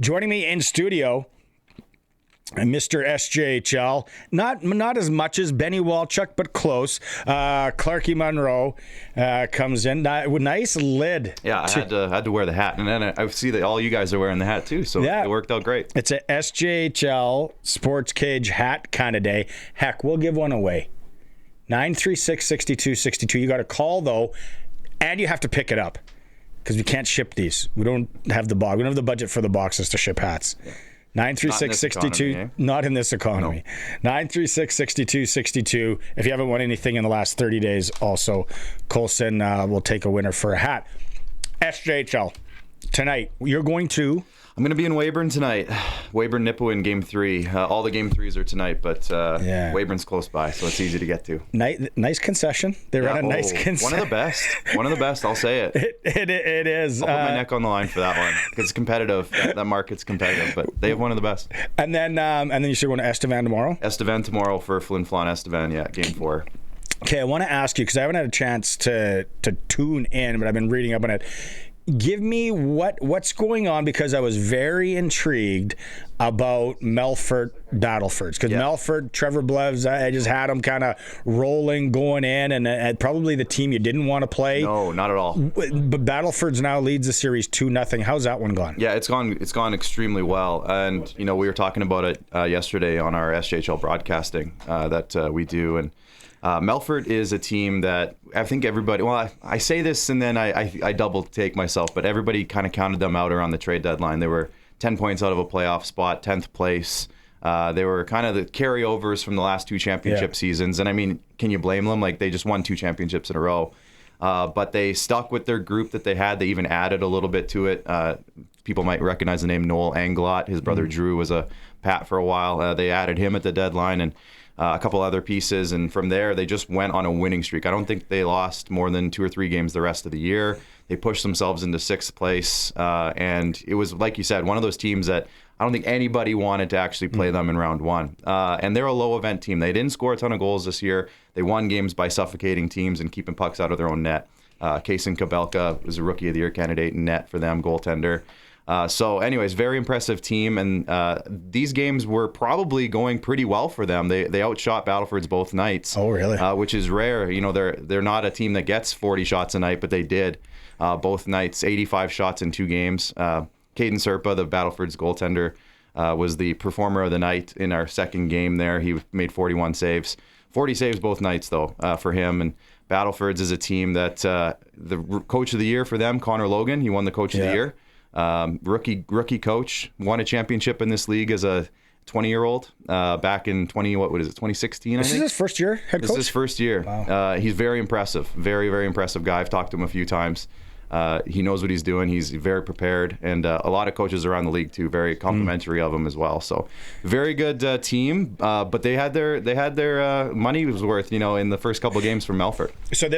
Joining me in studio, Mr. SJHL, not as much as Benny Walchuk, but close. Clarky Munroe comes in. Nice lid. Yeah, I had to wear the hat, and then I see that all you guys are wearing the hat too, so it worked out great. It's a SJHL SportsCage hat kind of day. Heck, we'll give one away. 936-6262. You got to call though, and you have to pick it up because we can't ship these. We don't have the box. We don't have the budget for the boxes to ship hats. Yeah. 936-62, not in this economy. No. 936-6262. If you haven't won anything in the last 30 days, also, Colson will take a winner for a hat. SJHL, tonight, you're going to... I'm going to be in Weyburn tonight. Weyburn-Nipawin Game 3. All the Game 3s are tonight, but Weyburn's close by, so it's easy to get to. Nice concession. They run a nice concession. One of the best. One of the best, I'll say it. It is. I'll put my neck on the line for that one because it's competitive. That market's competitive, but they have one of the best. And then you should go to Estevan tomorrow? Estevan tomorrow for Flin Flon Estevan, Game 4. Okay, I want to ask you, because I haven't had a chance to tune in, but I've been reading up on it. Give me what's going on, because I was very intrigued about Melfort Battlefords, because Melfort, Trevor Blevs, I just had them kind of rolling, going in, and probably the team you didn't want to play. No, not at all. But Battlefords now leads the series 2-0. How's that one gone? Yeah, it's gone extremely well, and we were talking about it yesterday on our SJHL broadcasting that we do, and Melfort is a team that I think everybody, well, I say this and then I double take myself, but everybody kind of counted them out around the trade deadline. They were 10 points out of a playoff spot, 10th place. They were kind of the carryovers from the last two championship seasons. And I mean, can you blame them? Like, they just won 2 championships in a row. But they stuck with their group that they had. They even added a little bit to it. People might recognize the name Noel Anglot. His brother Drew was a Pat for a while. They added him at the deadline, and a couple other pieces, and from there they just went on a winning streak. I don't think they lost more than 2 or 3 games the rest of the year. They pushed themselves into 6th place, and it was, like you said, one of those teams that I don't think anybody wanted to actually play them in round 1. And they're a low event team. They didn't score a ton of goals this year. They won games by suffocating teams and keeping pucks out of their own net. Kaysen Kabelka was a Rookie of the Year candidate in net for them, goaltender. So anyways, very impressive team, and these games were probably going pretty well for them. They outshot Battlefords both nights. Oh, really? Which is rare. They're not a team that gets 40 shots a night, but they did both nights, 85 shots in 2 games. Caden Serpa, the Battlefords goaltender, was the performer of the night in our second game there. He made 41 saves. 40 saves both nights, though, for him. And Battlefords is a team that the coach of the year for them, Connor Logan, he won the coach of the year. Rookie coach, won a championship in this league as a 20-year-old back in 2016, I think. This is his first year head coach? This is his first year. Wow. He's very impressive. Very, very impressive guy. I've talked to him a few times. He knows what he's doing. He's very prepared, and a lot of coaches around the league too, very complimentary of him as well. So very good team, but they had their money was worth, in the first couple of games from Melfort. So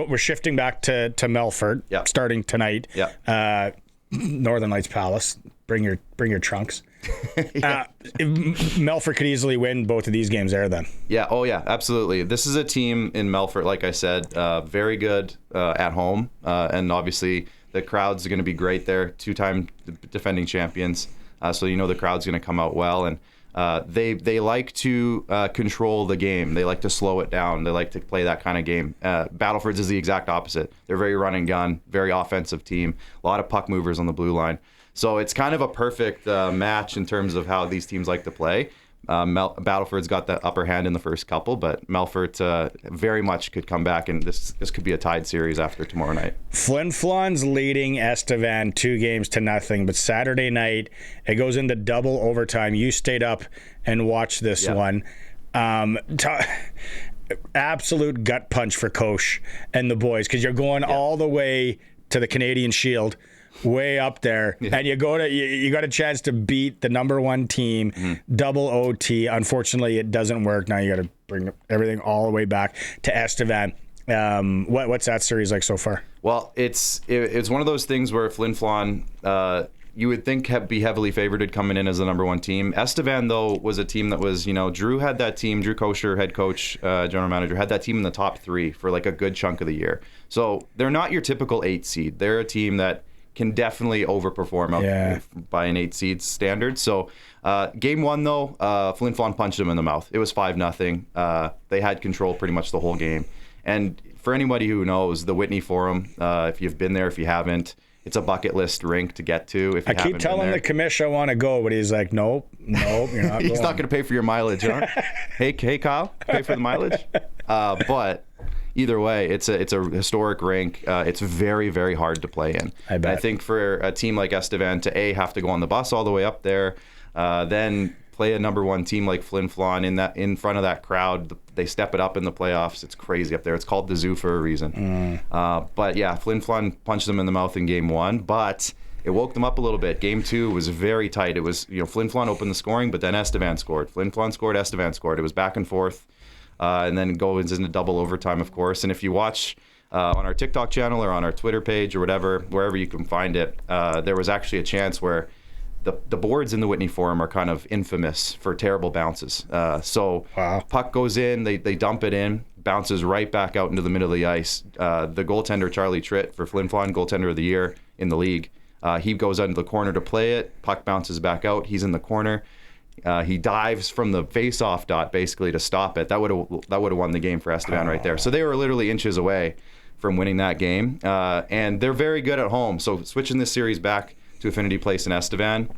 we're shifting back to Melfort, starting tonight. Yeah. Northern Lights Palace. Bring your trunks. Melfort could easily win both of these games there then. Yeah. Oh yeah, absolutely. This is a team in Melfort, like I said, very good at home, and obviously the crowd's going to be great there. 2-time defending champions, so the crowd's going to come out well, and they like to control the game. They like to slow it down. They like to play that kind of game. Battlefords is the exact opposite. They're very run and gun, very offensive team. A lot of puck movers on the blue line. So it's kind of a perfect match in terms of how these teams like to play. Battleford's got the upper hand in the first couple, but Melfort very much could come back, and this could be a tied series after tomorrow night. Flin Flon's leading Estevan 2-0, but Saturday night it goes into double overtime. You stayed up and watched this one. Absolute gut punch for Koch and the boys, because you're going all the way to the Canadian Shield, way up there, and you got a chance to beat the number 1 team, double OT. Unfortunately, it doesn't work. Now you got to bring everything all the way back to Estevan. What's that series like so far? Well, it's one of those things where Flin Flon, you would think be heavily favored coming in as the number 1 team. Estevan, though, was a team that was, Drew had that team, Drew Kosher, head coach, general manager, had that team in the top 3 for like a good chunk of the year. So they're not your typical 8 seed. They're a team that can definitely overperform out by an 8 seed standard. So game 1 though, Flin Flon punched them in the mouth. It was 5-0. They had control pretty much the whole game. And for anybody who knows the Whitney Forum, if you've been there, if you haven't, it's a bucket list rink to get to. If you I keep telling the commish I want to go, but he's like, nope, you're not. He's not going to pay for your mileage, huh? hey, Kyle, pay for the mileage. But either way, it's a historic rink. It's very, very hard to play in. I bet. And I think for a team like Estevan to have to go on the bus all the way up there, then play a number 1 team like Flin Flon in front of that crowd. They step it up in the playoffs. It's crazy up there. It's called the Zoo for a reason. But yeah, Flin Flon punched them in the mouth in game 1, but it woke them up a little bit. Game 2 was very tight. It was, Flin Flon opened the scoring, but then Estevan scored. Flin Flon scored, Estevan scored. It was back and forth, and then goes into double overtime, of course. And if you watch on our TikTok channel or on our Twitter page or whatever, wherever you can find it, there was actually a chance where the boards in the Whitney Forum are kind of infamous for terrible bounces. Puck goes in, they dump it in, bounces right back out into the middle of the ice. The goaltender, Charlie Tritt, for Flin Flon, goaltender of the year in the league, he goes out into the corner to play it. Puck bounces back out. He's in the corner. He dives from the face-off dot basically to stop it. That would have won the game for Estevan right there. So they were literally inches away from winning that game. And they're very good at home. So switching this series back to Affinity Place in Estevan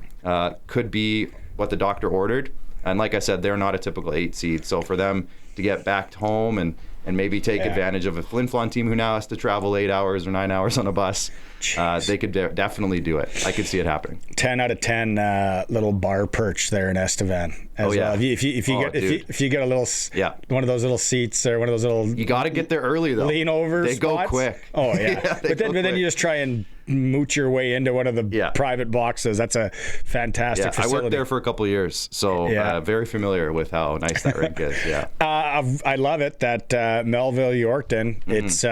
could be what the doctor ordered. And like I said, they're not a typical 8 seed. So for them to get back home and maybe take advantage of a Flin Flon team who now has to travel 8 hours or 9 hours on a bus, they could definitely do it. I could see it happening. 10 out of 10 little bar perch there in Estevan. Well. If you get a little one of those little seats or one of those little, you got to get there early though. Lean over. They spots. go quick. Oh yeah. but then you just try and mooch your way into one of the private boxes. That's a fantastic facility. I worked there for a couple of years, so very familiar with how nice that rink is. Yeah. I love it that Melville Yorkton. It's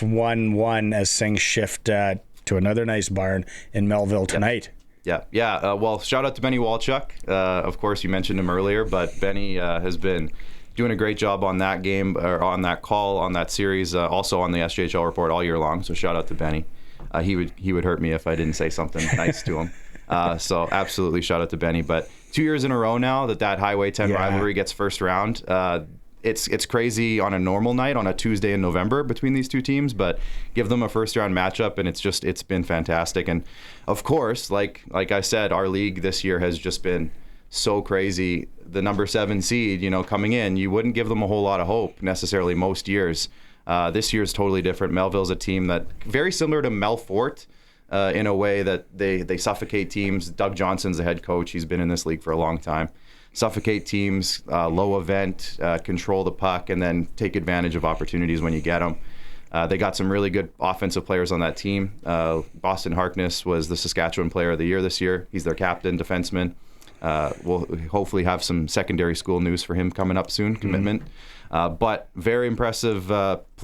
1-1 as things shift to another nice barn in Melville tonight. Yeah. Well, shout out to Benny Walchuk. Of course, you mentioned him earlier, but Benny has been doing a great job on that game, or on that call, on that series, also on the SJHL report all year long. So shout out to Benny. He would hurt me if I didn't say something nice to him. So absolutely shout out to Benny. But 2 years in a row now that Highway 10 rivalry gets first round. It's crazy on a normal night on a Tuesday in November between these two teams, but give them a first round matchup and it's been fantastic. And of course, like I said, our league this year has just been so crazy. The number 7 seed, coming in, you wouldn't give them a whole lot of hope necessarily most years. This year is totally different. Melville's a team that very similar to Melfort in a way that they suffocate teams. Doug Johnson's the head coach. He's been in this league for a long time. Suffocate teams, low event, control the puck, and then take advantage of opportunities when you get them. They got some really good offensive players on that team. Boston Harkness was the Saskatchewan Player of the Year this year. He's their captain, defenseman. We'll hopefully have some secondary school news for him coming up soon, commitment. But very impressive,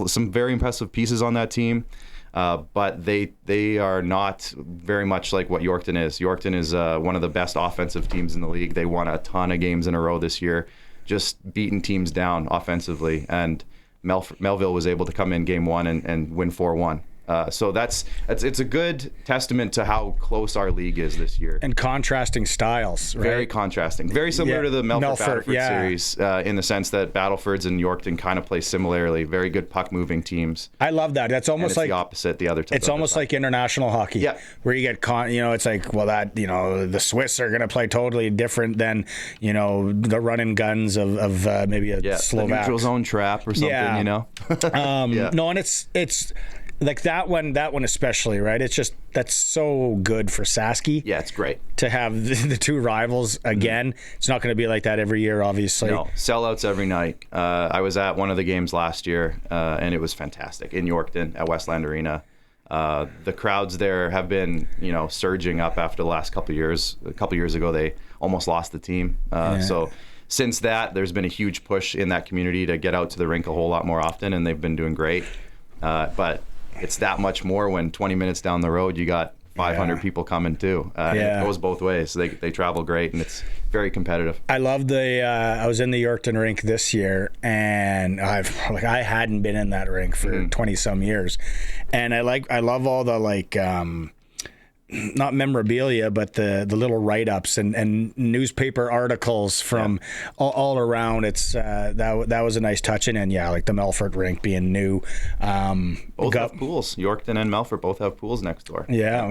some very impressive pieces on that team. But they are not very much like what Yorkton is. Yorkton is one of the best offensive teams in the league. They won a ton of games in a row this year, just beating teams down offensively. And Melville was able to come in game 1 and win 4-1. So it's a good testament to how close our league is this year. And contrasting styles, right? Very contrasting. Very similar to the Melfort-Battleford series in the sense that Battlefords and Yorkton kind of play similarly. Very good puck-moving teams. I love that. That's almost like the opposite. The other type. It's almost like international hockey, where you get it's like, well, that the Swiss are going to play totally different than the running guns of maybe a Slovak. The neutral zone trap or something. No, and it's. Like that one especially, right? It's just, that's so good for Saski. Yeah, it's great. To have the two rivals again. It's not going to be like that every year, obviously. No, sellouts every night. I was at one of the games last year, and it was fantastic in Yorkton at Westland Arena. The crowds there have been, surging up after the last couple of years. A couple of years ago, they almost lost the team. So since that, there's been a huge push in that community to get out to the rink a whole lot more often, and they've been doing great. But it's that much more when 20 minutes down the road you got 500 people coming too. And it goes both ways. They travel great, and it's very competitive. I love I was in the Yorkton rink this year, and I hadn't been in that rink for 20 some years, and I love all the not memorabilia, but the little write-ups and newspaper articles from all around. It's that was a nice touch. And yeah, like the Melfort rink being new. Both have pools. Yorkton and Melfort both have pools next door. Yeah.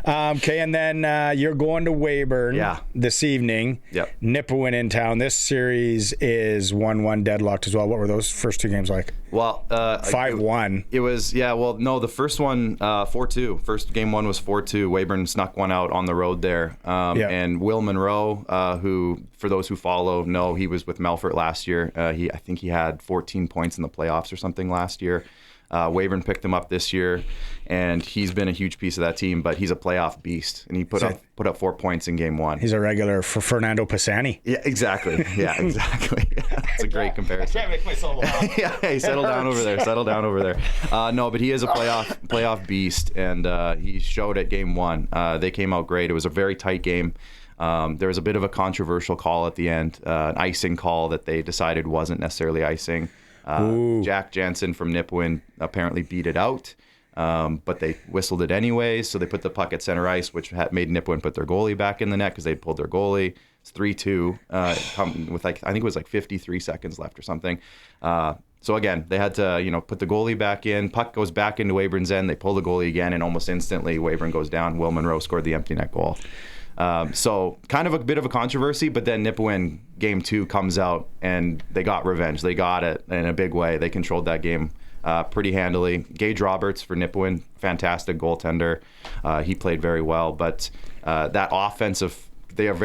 Okay, and then you're going to Weyburn this evening. Yep. Nipawin in town. This series is 1-1 deadlocked as well. What were those first two games like? Well, 5-1. It was, no, the first one, 4-2. First game one was 4-2. Weyburn snuck one out on the road there. And Will Munroe, who, for those who follow, know he was with Melfort last year. I think he had 14 points in the playoffs or something last year. Weyburn picked him up this year, and he's been a huge piece of that team, but he's a playoff beast, and he put up 4 points in game one. He's a regular for Fernando Pisani. Yeah, exactly. Yeah, exactly. That's a great comparison. I can't make myself laugh. Hey, settle down over there. No, but he is a playoff beast, and he showed at game one. They came out great. It was a very tight game. There was a bit of a controversial call at the end, an icing call that they decided wasn't necessarily icing. Jack Jansen from Nipawin apparently beat it out, but they whistled it anyways. So they put the puck at center ice, which made Nipawin put their goalie back in the net because they pulled their goalie. It's 3-2 with I think it was 53 seconds left or something. So again, they had to put the goalie back in. Puck goes back into Weyburn's end. They pull the goalie again, and almost instantly Weyburn goes down. Will Munroe scored the empty net goal. So kind of a bit of a controversy, but then Nipawin game two comes out and they got revenge. They got it in a big way. They controlled that game pretty handily. Gage Roberts for Nipawin, fantastic goaltender. He played very well, but that offensive, they are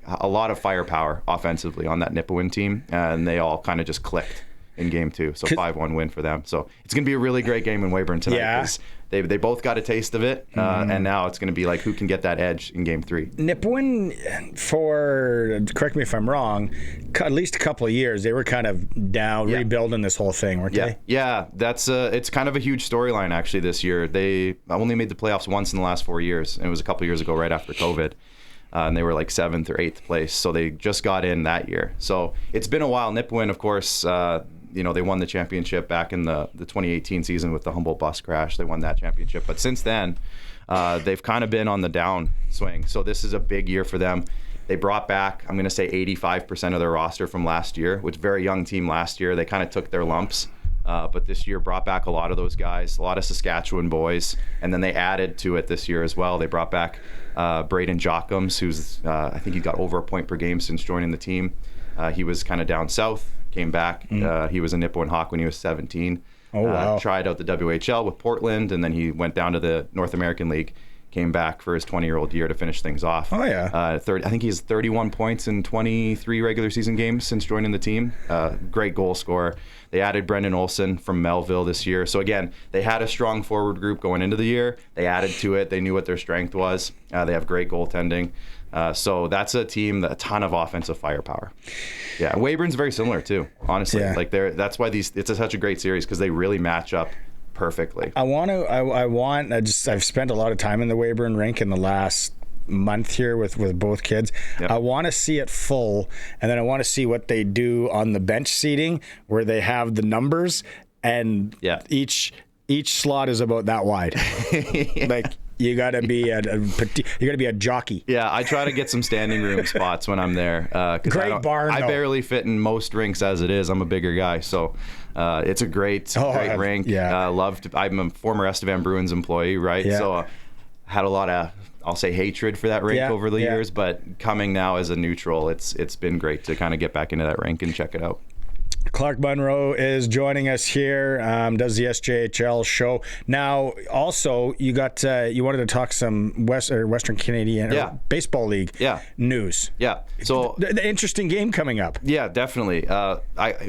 a lot of firepower offensively on that Nipawin team, and they all kind of just clicked in game two. So 5-1 win for them. So it's going to be a really great game in Weyburn tonight. Yeah. They both got a taste of it, and now it's going to be like who can get that edge in game three. Nipawin, correct me if I'm wrong, at least a couple of years, they were kind of down, rebuilding this whole thing, weren't they? Yeah, it's kind of a huge storyline actually this year. They only made the playoffs once in the last 4 years, and it was a couple years ago right after COVID. And they were like 7th or 8th place, so they just got in that year. So it's been a while. Nipawin, of course, they won the championship back in the 2018 season with the Humboldt bus crash. They won that championship. But since then, they've kind of been on the downswing. So this is a big year for them. They brought back, I'm going to say 85% of their roster from last year, which very young team last year. They kind of took their lumps. But this year brought back a lot of those guys, a lot of Saskatchewan boys. And then they added to it this year as well. They brought back Braden Jockums, who's, I think he got over a point per game since joining the team. He was kind of down south. Came back. He was a Nipawin Hawk when he was 17. Oh, wow. Tried out the WHL with Portland, and then he went down to the North American League. Came back for his 20-year-old year to finish things off. Oh, yeah. I think he has 31 points in 23 regular season games since joining the team. Great goal scorer. They added Brendan Olsen from Melville this year. So, again, they had a strong forward group going into the year. They added to it. They knew what their strength was. They have great goaltending. So that's a team, a ton of offensive firepower. Yeah, Weyburn's very similar too, honestly. Yeah. Like that's why it's such a great series because they really match up perfectly. I've spent a lot of time in the Weyburn rink in the last month here with both kids. Yep. I want to see it full, and then I want to see what they do on the bench seating where they have the numbers and each slot is about that wide. Like you got to be a jockey. Yeah, I try to get some standing room spots when I'm there. Great barn. I barely fit in most rinks as it is. I'm a bigger guy, so it's a great rink. Yeah, I'm a former Estevan Bruins employee, right? Yeah. So had a lot of, I'll say, hatred for that rink over the years. But coming now as a neutral, it's been great to kind of get back into that rink and check it out. Clark Munroe is joining us here, does the SJHL show. Now, also, you wanted to talk some Western Canadian Baseball League news. Yeah. So the interesting game coming up. Yeah, definitely.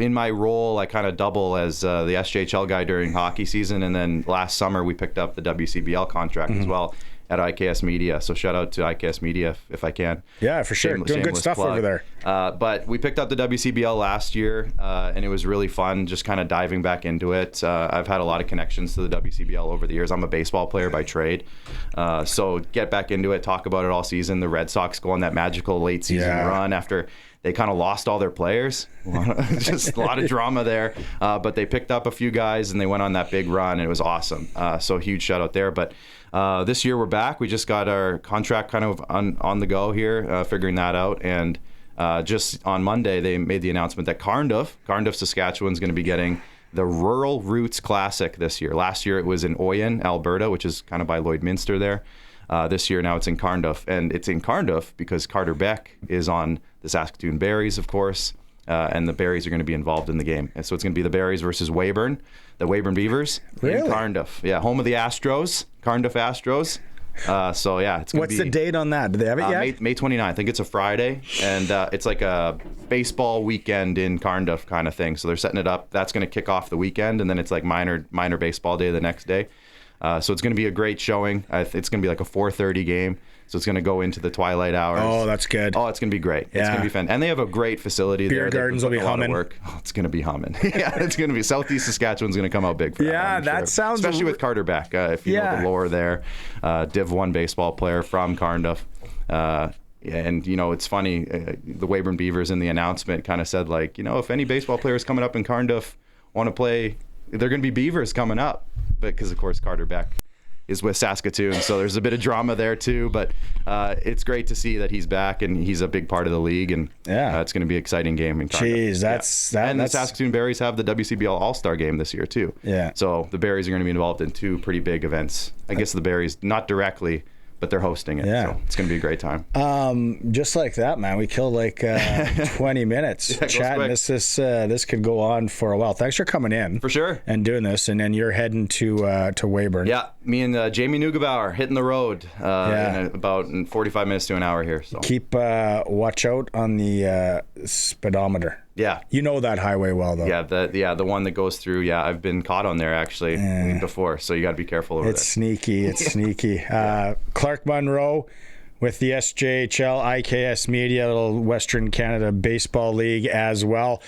In my role, I kind of double as the SJHL guy during hockey season, and then last summer we picked up the WCBL contract as well at IKS Media. So shout out to IKS Media if I can. Yeah, for sure. Doing good stuff over there. But we picked up the WCBL last year, and it was really fun just kind of diving back into it. I've had a lot of connections to the WCBL over the years. I'm a baseball player by trade. So get back into it, talk about it all season. The Red Sox go on that magical late season run after they kind of lost all their players. Just a lot of drama there. But they picked up a few guys and they went on that big run, and it was awesome. So huge shout out there. But This year we're back. We just got our contract kind of on the go here, figuring that out. And just on Monday, they made the announcement that Cardiff, Saskatchewan is going to be getting the Rural Roots Classic this year. Last year it was in Oyen, Alberta, which is kind of by Lloydminster there. This year now it's in Cardiff. And it's in Cardiff because Carter Beck is on the Saskatoon Berries, of course. And the Berries are going to be involved in the game. And so it's going to be the Berries versus Weyburn, the Weyburn Beavers in Cardiff. Yeah, home of the Astros, Cardiff Astros. So yeah, it's going to be... What's the date on that? Do they have it yet? May 29th. I think it's a Friday. And it's like a baseball weekend in Cardiff kind of thing. So they're setting it up. That's going to kick off the weekend. And then it's like minor baseball day the next day. So it's going to be a great showing. It's going to be like a 4:30 game. So it's going to go into the twilight hours. Oh, that's good. Oh, it's going to be great. Yeah. It's going to be fun. And they have a great facility there. Beer gardens will be humming. Oh, it's going to be humming. Yeah, it's going to be. Southeast Saskatchewan's going to come out big for that. Yeah, that sounds... Especially with Carter Beck, if you know the lore there. Div 1 baseball player from Cardiff. And, you know, it's funny. The Weyburn Beavers in the announcement kind of said, like, you know, if any baseball players coming up in Cardiff want to play, they're going to be Beavers coming up. Because, of course, Carter Beck is with Saskatoon, so there's a bit of drama there too, but it's great to see that he's back and he's a big part of the league, and it's going to be an exciting game in Cardiff. Jeez, and the Saskatoon Berries have the WCBL All-Star game this year too. Yeah. So the Berries are going to be involved in 2 pretty big events. I guess the Berries not directly, but they're hosting it. Yeah. So it's going to be a great time. Just like that, man. We killed like 20 minutes chatting. This could go on for a while. Thanks for coming in. For sure. And doing this. And then you're heading to Weyburn. Yeah. Me and Jamie Neugebauer hitting the road in about 45 minutes to an hour here. So keep watch out on the speedometer. Yeah. You know that highway well, though. Yeah, the one that goes through. Yeah, I've been caught on there actually before, so you got to be careful over there. It's sneaky. It's sneaky. Clark Munroe with the SJHL, IKS Media, little Western Canada Baseball League as well.